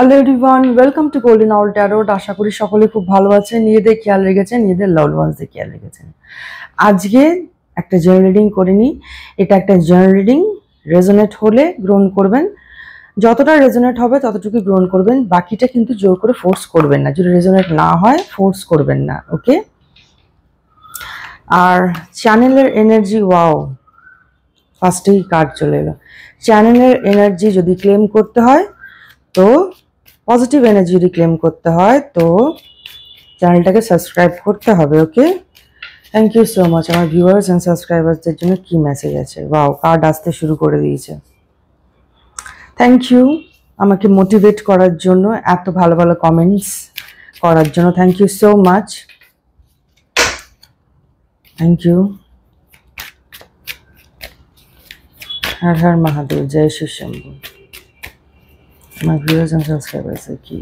Hello everyone, welcome to golden hour tarot. আশা করি সকলে খুব ভালো আছেন, নিজেদের খেয়াল রেখেছেন, নিজেদের লাভড ওয়ান্সদের খেয়াল রেখেছেন। আজকে একটা জেনারেল রিডিং করে নিই। এটা একটা জেনারেল রিডিং, রেজোনেট হলে গ্রহণ করবেন, যতটা রেজোনেট হবে ততটুকু গ্রহণ করবেন, বাকিটা কিন্তু জোর করে ফোর্স করবেন না। যদি রেজোনেট না হয় ফোর্স করবেন না, ওকে? আর চ্যানেলের এনার্জি, ওয়াও, ফার্স্টেই কার্ড চলে এলো। চ্যানেলের এনার্জি যদি ক্লেম করতে হয়, তো পজিটিভ এনার্জি যদি ক্লেম করতে হয়, তো চ্যানেলটাকে সাবস্ক্রাইব করতে হবে, okay? Thank you so much. আমার ভিউয়ার্স অ্যান্ড সাবস্ক্রাইবার্সদের জন্য কি মেসেজ আছে? ওয়াও, কার্ড আসতে শুরু করে দিয়েছে। থ্যাংক ইউ আমাকে মোটিভেট করার জন্য, এত ভালো ভালো কমেন্টস করার জন্য। Thank you so much, thank you. Har Har Mahadev, Jai Shri Shambhu. আমার ভিউয়ার্স অ্যান্ড সাবস্ক্রাইবার্সের কি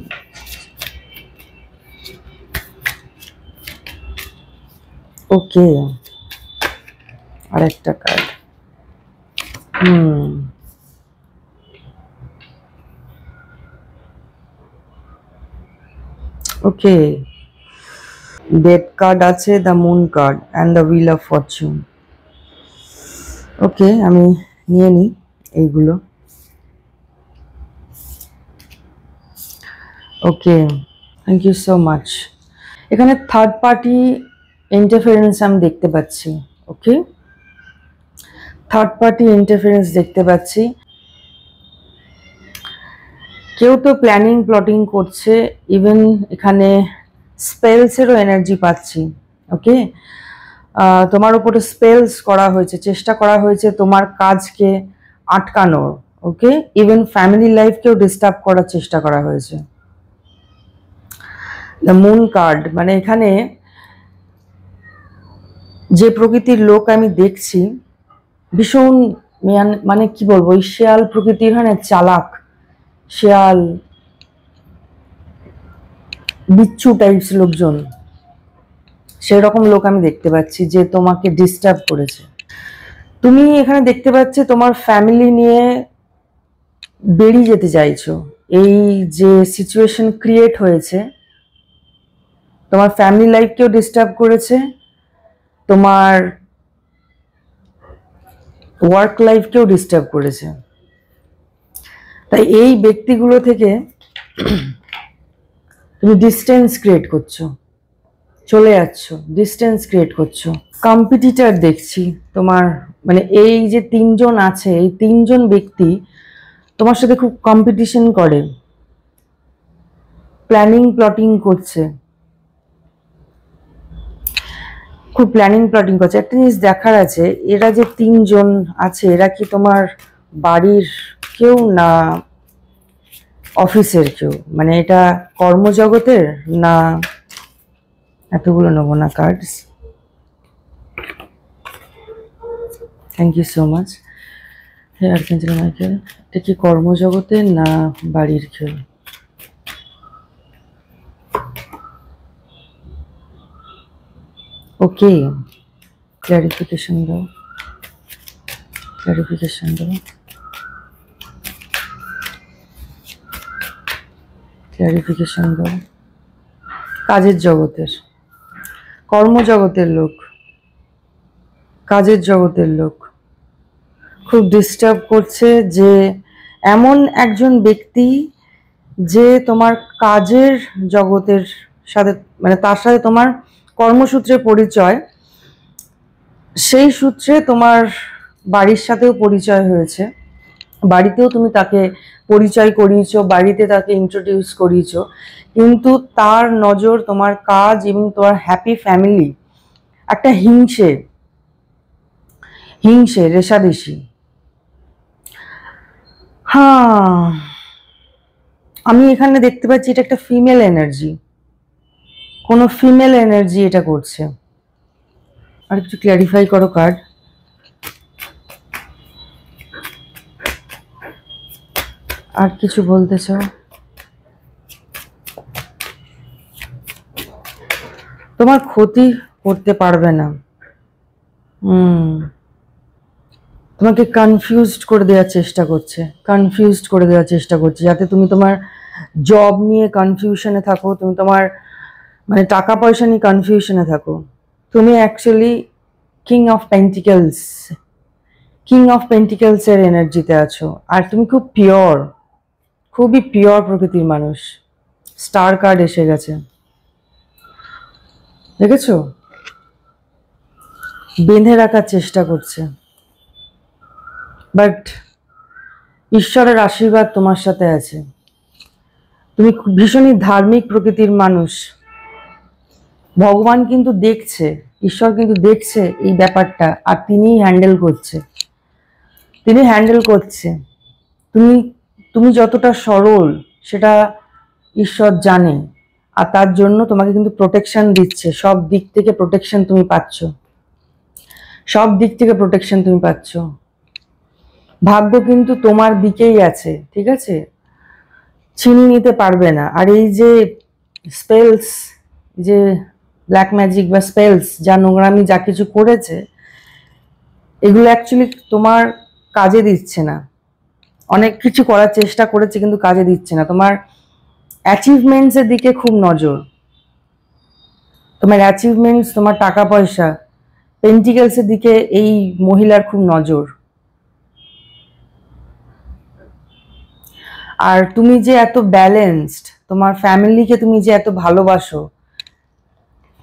ওকে? আরেকটা কার্ড। ওকে, ডেথ কার্ড আছে, the moon card and the wheel of fortune. Okay, আমি নিয়ে নিই এইগুলো। Okay, thank you so much. এখানে থার্ড পার্টি ইন্টারফারেন্স আমি দেখতে পাচ্ছি, ওকে? থার্ড পার্টি ইন্টারফারেন্স দেখতে পাচ্ছি। কেউ তো প্ল্যানিং প্লটিং করছে, ইভেন এখানে স্পেলসেরও এনার্জি পাচ্ছি, ওকে? তোমার উপরে স্পেলস করা হয়েছে, চেষ্টা করা হয়েছে তোমার কাজকে আটকানোর, ওকে? ইভেন ফ্যামিলি লাইফকেও ডিস্টার্ব করার চেষ্টা করা হয়েছে। দ্য মুন কার্ড মানে এখানে যে প্রকৃতির লোক আমি দেখছি, ভীষণ মানে কি বলবো, ওই শেয়াল প্রকৃতির, হয় না, চালাক শেয়াল, বিচ্ছু টাইপস লোকজন, সেরকম লোক আমি দেখতে পাচ্ছি যে তোমাকে ডিস্টার্ব করেছে। তুমি এখানে দেখতে পাচ্ছি তোমার ফ্যামিলি নিয়ে বেরিয়ে যেতে চাইছো। এই যে সিচুয়েশন ক্রিয়েট হয়েছে, তোমার ফ্যামিলি লাইফকেও ডিস্টার্ব করেছে, তোমার ওয়ার্ক লাইফকেও ডিস্টার্ব করেছে। তাই এই ব্যক্তিগুলো থেকে তুমি ডিস্টেন্স ক্রিয়েট করছো, চলে যাচ্ছ, ডিস্টেন্স ক্রিয়েট করছো। কম্পিটিটর দেখছি তোমার, মানে এই যে তিনজন আছে, এই তিনজন ব্যক্তি তোমার সাথে খুব কম্পিটিশন করে, প্ল্যানিং প্লটিং করছে, খুব প্ল্যানিং প্লটিং করছে। একটা জিনিস দেখার আছে, এরা যে তিনজন আছে, এরা কি তোমার বাড়ির কেউ না অফিসের কেউ? মানে এটা কর্মজগতের না? এতগুলো নেবো না cards. Thank you so much. হ্যাঁ, আর্চেঞ্জেল মাইকেল, এটা কি কর্মজগতের না বাড়ির কেউ? ওকে, ক্ল্যারিফিকেশন দাও, ক্ল্যারিফিকেশন দাও, ক্ল্যারিফিকেশন দাও। কাজের জগতের, কর্মজগতের লোক, কাজের জগতের লোক খুব ডিস্টার্ব করছে, যে এমন একজন ব্যক্তি যে তোমার কাজের জগতের সাথে, মানে তার সাথে তোমার কর্মসূত্রে পরিচয়, সেই সূত্রে তোমার বাড়ির সাথেও পরিচয় হয়েছে, বাড়িতেও তুমি তাকে পরিচয় করিয়েছো, বাড়িতে তাকে ইন্ট্রোডিউস করিয়েছো, কিন্তু তার নজর তোমার কাজ এবং তোমার হ্যাপি ফ্যামিলি, একটা হিংসে হিংসে রেষারেষি। হ্যাঁ, আমি এখানে দেখতে পাচ্ছি এটা একটা ফিমেল এনার্জি, কোনো ফিমেল এনার্জি এটা করছে। আর একটু ক্ল্যারিফাই করো কার্ড। আর কিছু বলতে চাও? তোমার ক্ষতি করতে পারবে না। তোমাকে কনফিউজড করে দেওয়ার চেষ্টা করছে, কনফিউজড করে দেওয়ার চেষ্টা করছে, যাতে তুমি তোমার জব নিয়ে কনফিউশনে থাকো, তুমি তোমার মানে টাকা পয়সা নিয়ে কনফিউশনে থাকো। তুমি actually king of pentacles, king of পেন্টিকেলসের এনার্জিতে আছো। আর তুমি খুব পিওর, খুবই পিওর প্রকৃতির মানুষ। স্টার কার্ড এসে গেছে, দেখেছো? বেঁধে রাখার চেষ্টা করছে, বাট ঈশ্বরের আশীর্বাদ তোমার সাথে আছে। তুমি ভীষণই ধার্মিক প্রকৃতির মানুষ। ভগবান কিন্তু দেখছে, ঈশ্বর কিন্তু দেখছে এই ব্যাপারটা, আর তিনিই হ্যান্ডেল করছে, তিনি হ্যান্ডেল করছে। তুমি তুমি যতটা সরল সেটা ঈশ্বর জানে, আর তার জন্য তোমাকে কিন্তু প্রোটেকশন দিচ্ছে। সব দিক থেকে প্রোটেকশন তুমি পাচ্ছ, সব দিক থেকে প্রোটেকশন তুমি পাচ্ছ। ভাগ্য কিন্তু তোমার দিকেই আছে, ঠিক আছে? ছিনিয়ে নিতে পারবে না। আর এই যে স্পেলস, যে ব্ল্যাক ম্যাজিক বা স্পেলস, যা নোংরামি যা কিছু করেছে, এগুলো অ্যাকচুয়ালি তোমার কাজে দিচ্ছে না। অনেক কিছু করার চেষ্টা করেছে কিন্তু কাজে দিচ্ছে না। তোমার অ্যাচিভমেন্টসের দিকে খুব নজর, তোমার অ্যাচিভমেন্টস, তোমার টাকা পয়সা, পেন্টিকেলসের দিকে এই মহিলার খুব নজর। আর তুমি যে এত ব্যালেন্সড, তোমার ফ্যামিলিকে তুমি যে এত ভালোবাসো,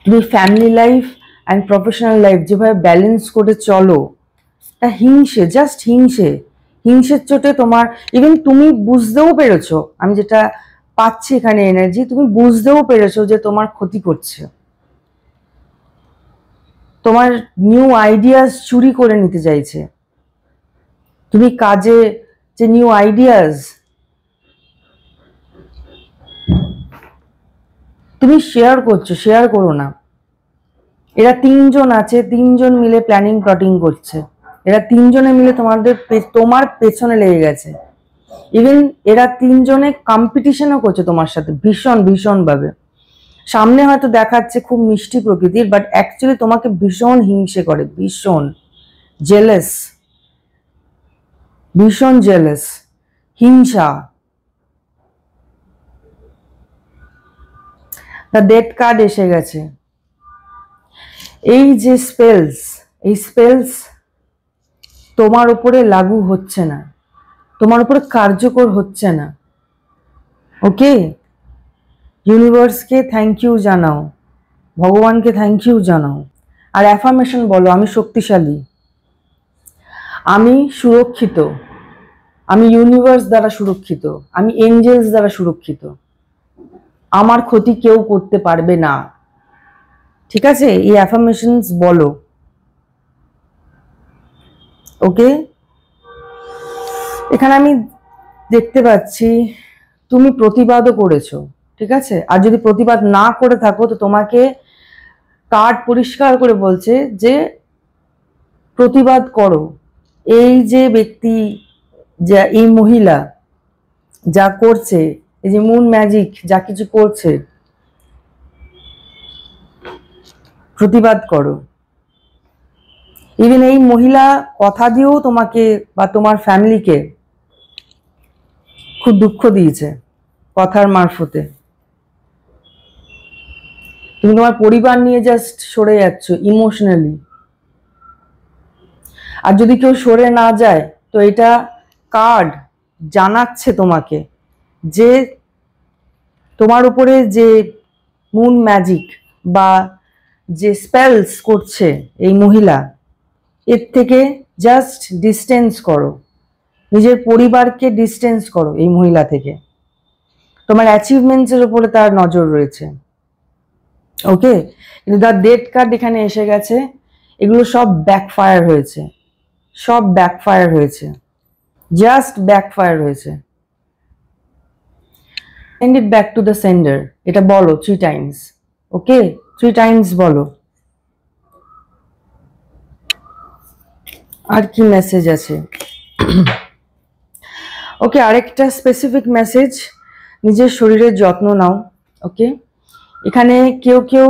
তুমি family life and professional life যেভাবে ব্যালেন্স করে চলো, তা হিংসে, জাস্ট হিংসে, হিংসের চোটে তোমার, ইভেন তুমি বুঝতেও পেরেছো, আমি যেটা পাচ্ছি এখানে এনার্জি, তুমি বুঝতেও পেরেছো যে তোমার ক্ষতি করছে। তোমার নিউ আইডিয়াস চুরি করে নিতে চাইছে। তুমি কাজে যে নিউ আইডিয়াস তুমি শেয়ার করছো, শেয়ার করো না। এরা তিনজন আছে, তিনজন মিলে প্ল্যানিং প্লটিং করছে। এরা তিনজনে মিলে তোমার পেছনে লেগে গেছে। ইভেন এরা তিনজনে কম্পিটিশনও করছে তোমার সাথে, ভীষণ ভীষণ ভাবে। সামনে হয়তো দেখাচ্ছে খুব মিষ্টি প্রকৃতির, বাট অ্যাকচুয়ালি তোমাকে ভীষণ হিংসে করে, ভীষণ জেলাস, ভীষণ জেলাস, হিংসা। দ্য ডেথ কার্ড এসে গেছে। এই যে স্পেলস, এই স্পেলস তোমার উপরে লাগু হচ্ছে না, তোমার উপরে কার্যকর হচ্ছে না। ওকে, ইউনিভার্সকে থ্যাংক ইউ জানাও, ভগবানকে থ্যাংক ইউ জানাও, আর অ্যাফার্মেশন বলো, আমি শক্তিশালী, আমি সুরক্ষিত, আমি ইউনিভার্স দ্বারা সুরক্ষিত, আমি এঞ্জেলস দ্বারা সুরক্ষিত, আমার ক্ষতি কেউ করতে পারবে না। ঠিক আছে, এই অ্যাফার্মেশনস বলো। ওকে, এখানে আমি দেখতে পাচ্ছি তুমি প্রতিবাদও করেছো, ঠিক আছে? আর যদি প্রতিবাদ না করে থাকো, তো তোমাকে কার্ড পরিষ্কার করে বলছে যে প্রতিবাদ করো। এই যে ব্যক্তি, যা এই মহিলা যা করছে, এই যে মুন ম্যাজিক যা কিছু করছে, প্রতিবাদ করো। ইভেন এই মহিলা কথা দিয়েও তোমাকে বা তোমার ফ্যামিলিকে খুব দুঃখ দিয়েছে কথার মারফতে। তুমি তোমার পরিবার নিয়ে জাস্ট সরে যাচ্ছ ইমোশনালি। আর যদি কেউ সরে না যায়, তো এটা কার্ড জানাচ্ছে তোমাকে যে তোমার উপরে যে মুন ম্যাজিক বা যে স্পেলস করছে এই মহিলা, এর থেকে জাস্ট ডিস্টেন্স করো, নিজের পরিবারকে ডিস্টেন্স করো এই মহিলা থেকে। তোমার অ্যাচিভমেন্টসের উপরে তার নজর রয়েছে। ওকে, কিন্তু দ্য ডেথ কার্ড এখানে এসে গেছে। এগুলো সব ব্যাকফায়ার হয়েছে, সব ব্যাকফায়ার হয়েছে, জাস্ট ব্যাকফায়ার হয়েছে। Send it back to the sender, এটা বলো 3 টাইমস। ওকে, 3 টাইমস বলো। আর কি মেসেজ আছে? ওকে, আরেকটা স্পেসিফিক মেসেজ, নিজের শরীরের যত্ন নাও। ওকে, এখানে কেউ কেউ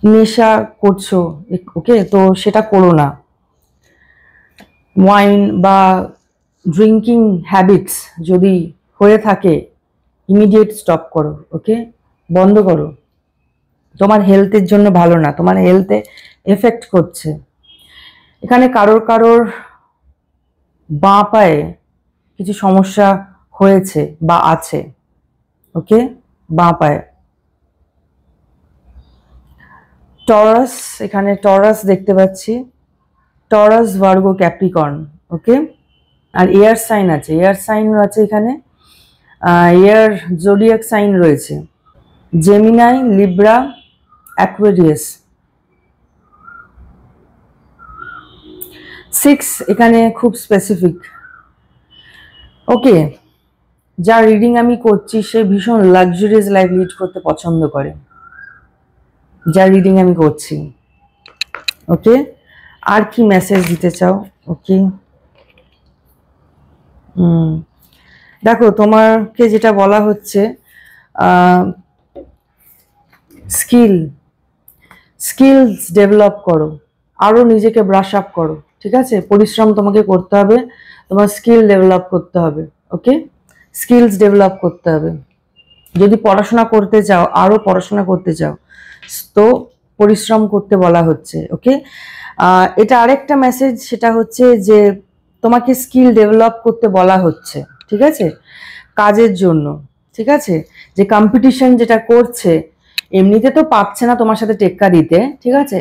নেশা করছো, ওকে, তো সেটা করো না। ওয়াইন বা ড্রিঙ্কিং হ্যাবিটস যদি হয়ে থাকে, ইমিডিয়েট স্টপ করো, ওকে, বন্ধ করো। তোমার হেলথের জন্য ভালো না, তোমার হেলথে এফেক্ট করছে। এখানে কারোর কারোর বাঁ পায়ে কিছু সমস্যা হয়েছে বা আছে, ওকে, বাঁ পায়ে। টরাস, এখানে টরাস দেখতে পাচ্ছি, টরাস, ভার্গো, ক্যাপ্রিকর্ন, ওকে। আর এয়ার সাইন আছে, এয়ার সাইন আছে এখানে, এয়ার জোডিয়াক সাইন রয়েছে, জেমিনাই, লিব্রা, অ্যাকুয়ারিয়াস। 6 এখানে খুব স্পেসিফিক, ওকে। যা রিডিং আমি করছি সে ভীষণ লাক্সারিয়াস লাইফ লিড করতে পছন্দ করে, যা রিডিং আমি করছি, ওকে। আর কি মেসেজ দিতে চাও? ওকে, দেখো তোমাকে যেটা বলা হচ্ছে, স্কিলস ডেভেলপ করো, আরো নিজেকে ব্রাশ আপ করো, ঠিক আছে। পরিশ্রম তোমাকে করতে হবে, তোমার স্কিল ডেভেলপ করতে হবে, ওকে। স্কিলস ডেভেলপ করতে হবে। যদি পড়াশোনা করতে চাও, আরো পড়াশোনা করতে চাও, তো পরিশ্রম করতে বলা হচ্ছে, ওকে। এটা আরেকটা মেসেজ, সেটা হচ্ছে যে তোমাকে স্কিল ডেভেলপ করতে বলা হচ্ছে, ঠিক আছে, কাজের জন্য, ঠিক আছে। যে কম্পিটিশন যেটা করছে, এমনিতে তো পারছে না তোমার সাথে টেক্কা দিতে, ঠিক আছে।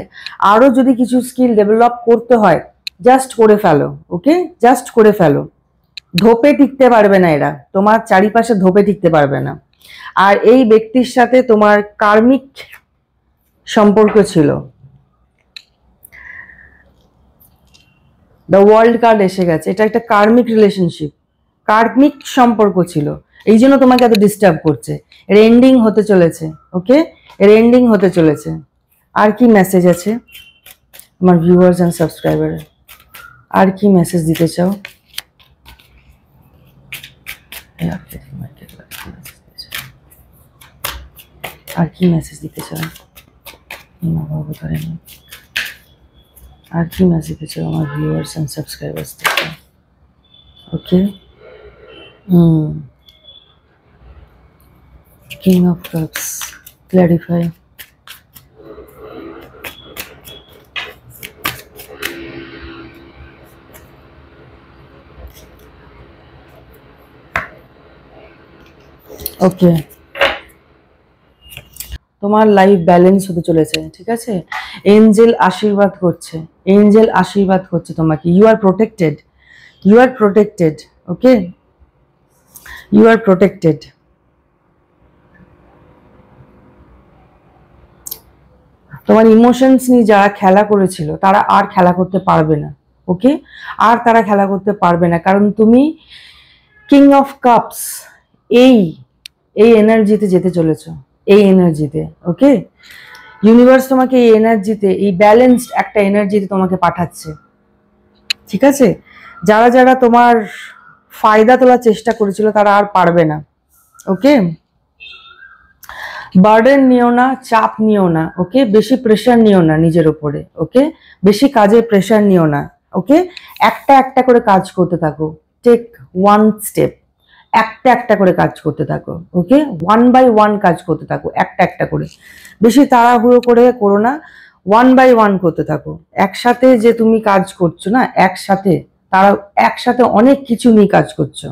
আরো যদি কিছু স্কিল ডেভেলপ করতে হয়, জাস্ট করে ফেলো, ওকে, জাস্ট করে ফেলো। ধোপে টিকতে পারবে না এরা, তোমার চারিপাশে ধোপে টিকতে পারবে না। আর এই ব্যক্তির সাথে তোমার কার্মিক সম্পর্ক ছিল, দ্য ওয়ার্ল্ড কার্ড এসে গেছে, এটা একটা কার্মিক রিলেশনশিপ, কার্মিক সম্পর্ক ছিল, এই জন্য তোমাকে এত ডিস্টার্ব করছে। এর এন্ডিং হতে চলেছে, ওকে, এর এন্ডিং হতে চলেছে। আর কি মেসেজ আছে আমার ভিউয়ার্স এন্ড সাবস্ক্রাইবার? আর কি মেসেজ দিতে চাও? আর কি মেসেজ দিতে চাও? আর কি মেসেজ দিতে চাও আমার ভিউয়ার্স এন্ড সাবস্ক্রাইবার্স থেকে? ওকে, কিং অফ কাপস, ক্ল্যারিফাই। ওকে, তোমার লাইফ ব্যালেন্স হতে চলেছে, ঠিক আছে। এঞ্জেল আশীর্বাদ করছে, এঞ্জেল আশীর্বাদ করছে তোমাকে। You are protected, you are protected, okay, you are protected. তোমার ইমোশনস নিয়ে যারা খেলা করেছিল তারা আর খেলা করতে পারবে না, ওকে, আর তারা খেলা করতে পারবে না, কারণ তুমি কিং অফ কাপস এই এই এনার্জিতে যেতে চলেছ, এই এনার্জিতে, ওকে। ইউনিভার্স তোমাকে এই এনার্জিতে, এই ব্যালেন্সড একটা এনার্জিতে তোমাকে পাঠাচ্ছে, ঠিক আছে। যারা যারা তোমার ফায়দা তোলার চেষ্টা করেছিল তারা আর পারবে না, ওকে। বার্ডেন নিও না, চাপ নিও না, ওকে, বেশি প্রেশার নিও না নিজের উপরে, ওকে, বেশি কাজের প্রেশার নিও না, ওকে। একটা একটা করে কাজ করতে থাকো, টেক ওয়ান স্টেপ, একটা একটা করে কাজ করতে থাকো, ওকে, ওয়ান বাই ওয়ান কাজ করতে থাকো, একটা একটা করে, বেশি তাড়াহুড়ো করে করো না, ওয়ান বাই ওয়ান করতে থাকো। একসাথে যে তুমি কাজ করছো না, একসাথে তারা একসাথে অনেক কিছু নিয়ে কাজ করছো,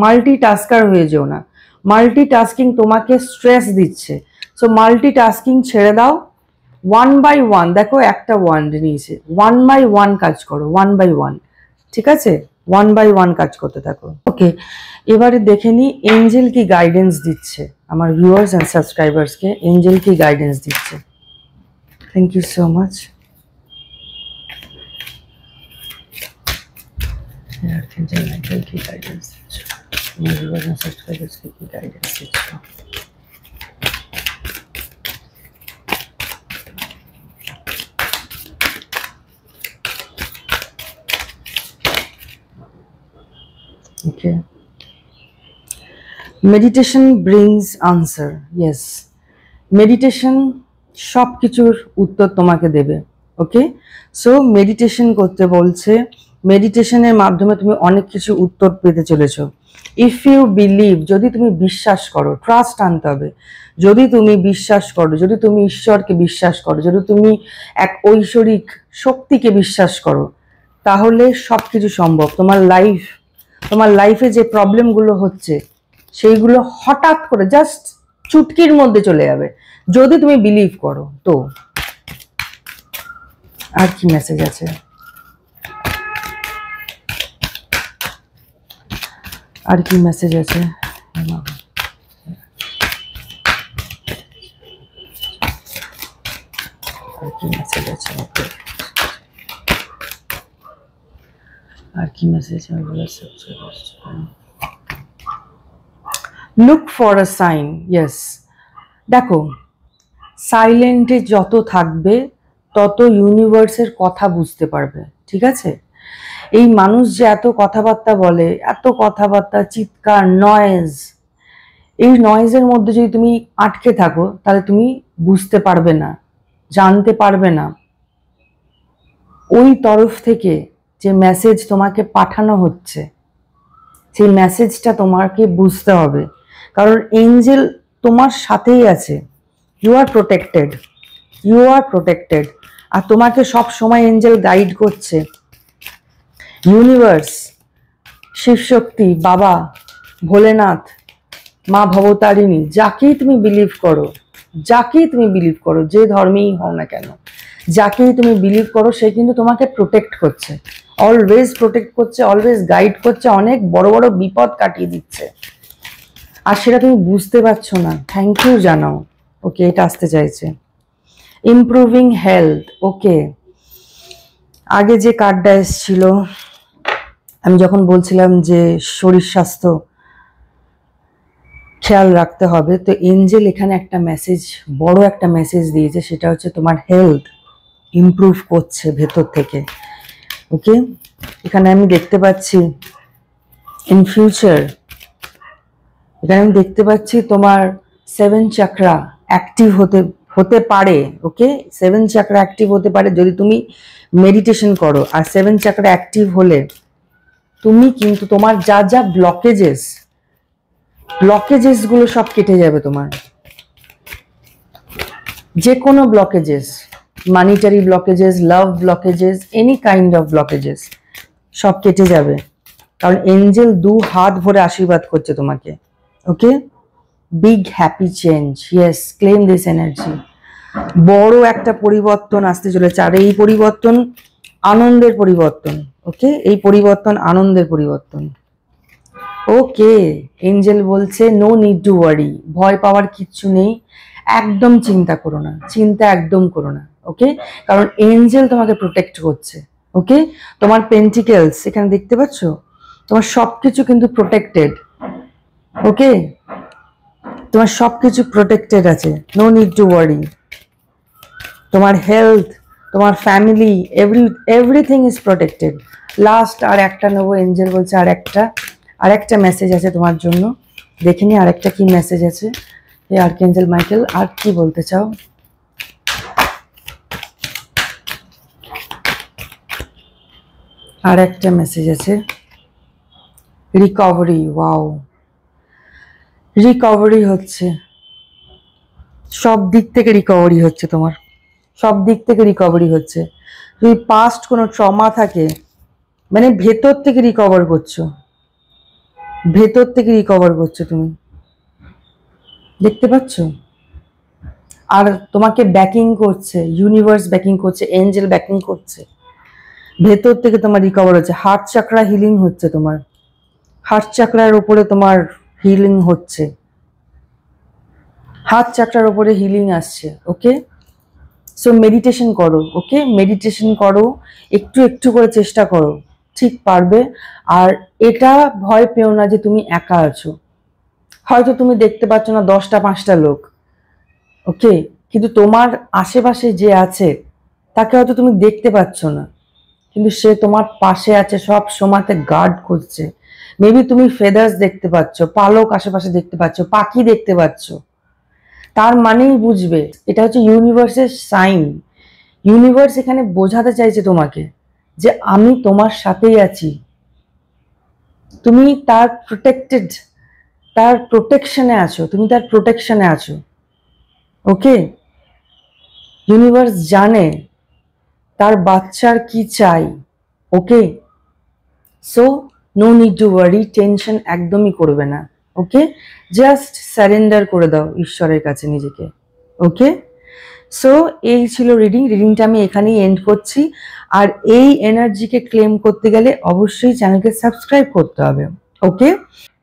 মাল্টিটাস্কার হয়ে যেও না। মাল্টিটাস্কিং তোমাকে স্ট্রেস দিচ্ছে, সো মাল্টিটাস্কিং ছেড়ে দাও। ওয়ান বাই ওয়ান, দেখো একটা ওয়ান্ড নিয়েছে, ওয়ান বাই ওয়ান কাজ করো, ওয়ান বাই ওয়ান, ঠিক আছে, ওয়ান বাই ওয়ান কাজ করতে থাকো, ওকে। এবারে দেখে নি এঞ্জেল কি গাইডেন্স দিচ্ছে আমার ভিউয়ার্স এন্ড সাবস্ক্রাইবার্সকে, এঞ্জেল কি গাইডেন্স দিচ্ছে। Thank you so much. Angel কি গাইডেন্স দিচ্ছে আমার ভিউয়ার্স এন্ড সাবস্ক্রাইবার্সকে, কি গাইডেন্স দিচ্ছে? Okay. Meditation brings answer. Yes. Meditation সব কিছুর উত্তর তোমাকে দেবে। ওকে, সো মেডিটেশন করতে বলছে, মেডিটেশনের মাধ্যমে তুমি অনেক কিছু উত্তর পেতে চলেছো। ইফ ইউ বিলিভ, যদি তুমি বিশ্বাস করো, ট্রাস্ট আনতে হবে, যদি তুমি বিশ্বাস করো, যদি তুমি ঈশ্বরকে বিশ্বাস করো, যদি তুমি এক ঐশ্বরিক শক্তিকে বিশ্বাস করো, তাহলে সব কিছু সম্ভব। তোমার লাইফে যে প্রবলেমগুলো হচ্ছে সেইগুলো হঠাৎ করে জাস্ট চুটকির মধ্যে চলে যাবে, যদি তুমি বিলিভ করো। তো আর কি মেসেজ আছে? আর কি মেসেজ আছে? আর কি মেসেজ আছে? আর কি message? Look for a sign. Yes, দেখো, সাইলেন্টে যত থাকবে তত ইউনিভার্সের কথা বুঝতে পারবে, ঠিক আছে? এই মানুষ যে এত কথাবার্তা বলে, এত কথাবার্তা, চিৎকার, নয়েজ, এই নয়েজের মধ্যে যদি তুমি আটকে থাকো তাহলে তুমি বুঝতে পারবে না, জানতে পারবে না ওই তরফ থেকে যে মেসেজ তোমাকে পাঠানো হচ্ছে, সেই মেসেজটা তোমাকে বুঝতে হবে। কারণ এঞ্জেল তোমার সাথেই আছে। You are protected, you are protected. আর তোমাকে সব সময় এঞ্জেল গাইড করছে। ইউনিভার্স, শিবশক্তি, বাবা, ভোলেনাথ, মা ভবতারিণী, যাকেই তুমি বিলিভ করো, যাকেই তুমি বিলিভ করো, যে ধর্মেই হও না কেন, যাকেই তুমি বিলিভ করো, সে কিন্তু তোমাকে প্রোটেক্ট করছে, অলওয়েজ প্রোটেক্ট করছে, অলওয়েজ গাইড করছে, অনেক বড় বড় বিপদ কাটিয়ে দিচ্ছে। আর সেটা তুমি বুঝতে পারছো না, থ্যাংক ইউ জানাও। ওকে, এটা আসতে চাইছে ইমপ্রুভিং হেলথ। ওকে, আগে যে কার্ডটা এসেছিল, আমি যখন বলছিলাম যে শরীর স্বাস্থ্য খেয়াল রাখতে হবে, তো এঞ্জেল এখানে একটা মেসেজ, বড় একটা মেসেজ দিয়েছে, সেটা হচ্ছে তোমার হেলথ ইমপ্রুভ করছে ভেতর থেকে। ওকে, এখানে আমি দেখতে পাচ্ছি ইন ফিউচার, এখানে আমি দেখতে পাচ্ছি তোমার 7 চাকরা অ্যাক্টিভ হতে পারে। ওকে, 7 চাকরা অ্যাক্টিভ হতে পারে যদি তুমি মেডিটেশন করো। আর 7 চাকরা অ্যাক্টিভ হলে তুমি কিন্তু তোমার যা যা ব্লকেজেস গুলো সব কেটে যাবে। তোমার যে কোনো blockages, monetary blockages, love blockages, any kind of blockages, সব কেটে যাবে। কারণ এঞ্জেল 2 হাত ভরে আশীর্বাদ করছে তোমাকে। Okay, big happy change. Yes, claim this energy. বড় একটা পরিবর্তন আসতে চলেছে, আর এই পরিবর্তন আনন্দের পরিবর্তন। ওকে, এই পরিবর্তন আনন্দের পরিবর্তন। ওকে, এঞ্জেল বলছে নো নিড টু ওয়ারি, ভয় পাওয়ার কিচ্ছু নেই, একদম চিন্তা করো না, চিন্তা একদম করো না। ওকে, কারণ এঞ্জেল তোমাকে প্রোটেক্ট করছে। ওকে, তোমার পেন্টিকেলস এখানে দেখতে পাচ্ছ, তোমার সবকিছু কিন্তু প্রোটেক্টেড। ওকে, তোমার সবকিছু প্রোটেক্টেড আছে, নো নিড টু ওয়ারি। তোমার হেলথ, তোমার family, everything is protected. Last আর একটা নেবো, এঞ্জেল বলছে আর একটা মেসেজ আছে তোমার জন্য, দেখে নি আর একটা কি মেসেজ আছে। এই আর্কএঞ্জেল মাইকেল, আর কি বলতে চাও? আর একটা মেসেজ আছে, রিকভারি। ওয়াও, রিকভারি হচ্ছে, সব দিক থেকে রিকভারি হচ্ছে, তোমার সব দিক থেকে রিকভারি হচ্ছে। যদি পাস্ট কোনো ট্রমা থাকে, মানে ভেতর থেকে রিকভার করছো, ভেতর থেকে রিকভার করছো তুমি, দেখতে পাচ্ছ? আর তোমাকে ব্যাকিং করছে, ইউনিভার্স ব্যাকিং করছে, এঞ্জেল ব্যাকিং করছে, ভেতর থেকে তোমার রিকভার হচ্ছে। হার্ট চাকরা হিলিং হচ্ছে, তোমার হার্ট চাকরার উপরে তোমার হিলিং হচ্ছে, হার্ট চাকরার উপরে হিলিং আসছে। ওকে, সো মেডিটেশন করো। ওকে, মেডিটেশন করো, একটু একটু করে চেষ্টা করো, ঠিক পারবে। আর এটা ভয় পেও না যে তুমি একা আছো। হয়তো তুমি দেখতে পাচ্ছ না 10টা 5টা লোক, ওকে, কিন্তু তোমার আশেপাশে যে আছে তাকে হয়তো তুমি দেখতে পাচ্ছ না, কিন্তু সে তোমার পাশে আছে, সব সময়তে গার্ড করছে। মেবি তুমি ফেদার্স দেখতে পাচ্ছ, পালক আশেপাশে দেখতে পাচ্ছ, পাখি দেখতে পাচ্ছ, তার মানেই বুঝবে। এটা হচ্ছে ইউনিভার্সের সাইন। ইউনিভার্স এখানে বোঝাতে চাইছে তোমাকে যে আমি তোমার সাথেই আছি, তুমি তার প্রোটেক্টেড, তার প্রোটেকশনে আছো, তুমি তার প্রোটেকশনে আছো। ওকে, ইউনিভার্স জানে তার বাচ্চার কি চাই। Okay, so no need to worry, tension একদমই করবে না। ওকে, জাস্ট সারেন্ডার করে দাও ঈশ্বরের কাছে নিজেকে। ওকে, সো এই ছিল রিডিংটা আমি এখানেই এন্ড করছি। আর এই এনার্জিকে ক্লেম করতে গেলে অবশ্যই চ্যানেলকে সাবস্ক্রাইব করতে হবে। Okay,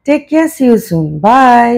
take care, see you soon, by.